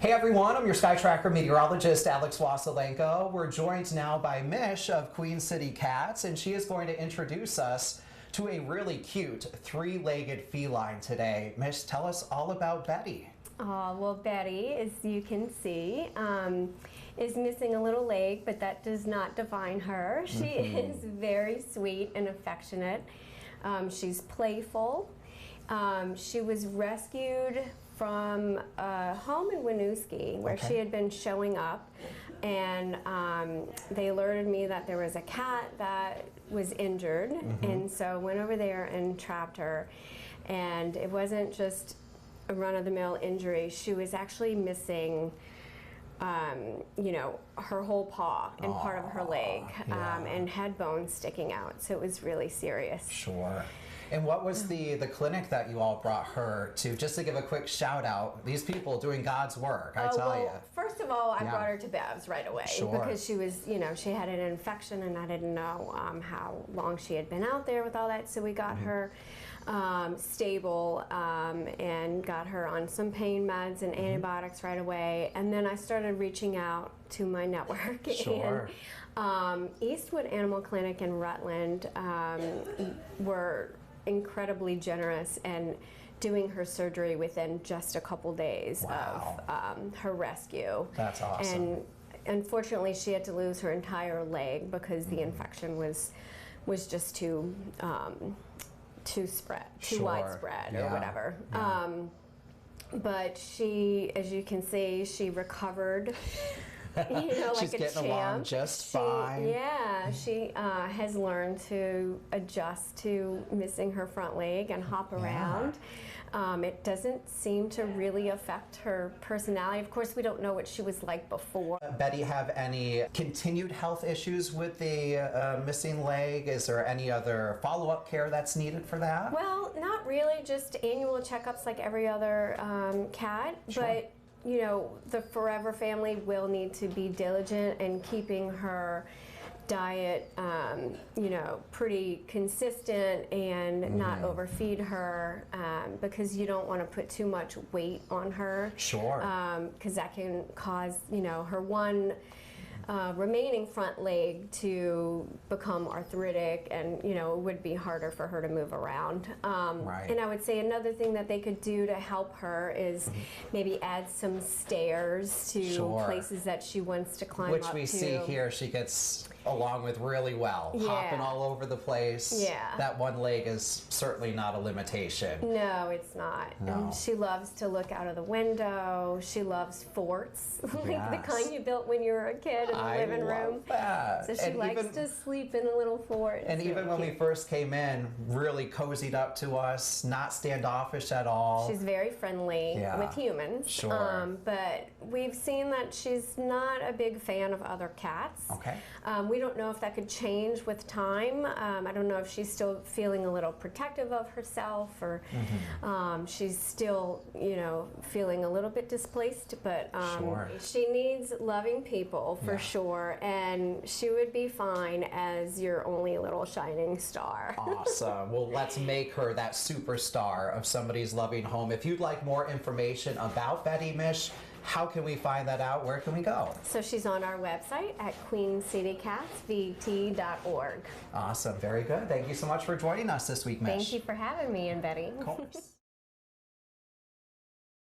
Hey everyone, I'm your Sky Tracker meteorologist, Alex Wasylenko. We're joined now by Mish of Queen City Cats, and she is going to introduce us to a really cute three-legged feline today. Mish, tell us all about Betty. Well, Betty, as you can see, is missing a little leg, but that does not define her. She is very sweet and affectionate. She's playful. She was rescued from a home in Winooski where she had been showing up, and they alerted me that there was a cat that was injured, and so went over there and trapped her. And it wasn't just a run-of-the-mill injury. She was actually missing you know, her whole paw and part of her leg, and had bones sticking out, so it was really serious. Sure. And what was the clinic that you all brought her to? Just to give a quick shout out, these people doing God's work, I tell you. First of all, I brought her to Bev's right away because she was, you know, she had an infection, and I didn't know how long she had been out there with all that, so we got her stable and got her on some pain meds and antibiotics right away. And then I started reaching out to my network. And Eastwood Animal Clinic in Rutland were incredibly generous and doing her surgery within just a couple days of her rescue. That's awesome. And unfortunately, she had to lose her entire leg because the infection was just too widespread or whatever. But she, as you can see, she recovered. You know, She's like getting a champ. along just fine. Yeah, she has learned to adjust to missing her front leg and hop around. It doesn't seem to really affect her personality. Of course, we don't know what she was like before. Betty, have any continued health issues with the missing leg? Is there any other follow-up care that's needed for that? Well, not really, just annual checkups like every other cat. But you know, the Forever family will need to be diligent in keeping her diet, you know, pretty consistent and not overfeed her, because you don't want to put too much weight on her. Sure. Because that can cause, you know, her one remaining front leg to become arthritic, and you know, it would be harder for her to move around. And I would say another thing that they could do to help her is maybe add some stairs to places that she wants to climb up to. Which we see here, she gets along with really well, hopping all over the place. That one leg is certainly not a limitation. No, it's not. No. And she loves to look out of the window. She loves forts, like the kind you built when you were a kid in the living room. That. So she likes to sleep in a little fort. And even when we first came in, really cozied up to us, not standoffish at all. She's very friendly with humans. Sure. But we've seen that she's not a big fan of other cats. Okay. We don't know if that could change with time. I don't know if she's still feeling a little protective of herself, or she's still, you know, feeling a little bit displaced. But she needs loving people for sure, and she would be fine as your only little shining star. Awesome. Well, let's make her that superstar of somebody's loving home. If you'd like more information about Betty, Mish, how can we find that out? Where can we go? So she's on our website at queencitycatsvt.org. Awesome. Very good. Thank you so much for joining us this week, Mish. Thank you for having me and Betty. Of course.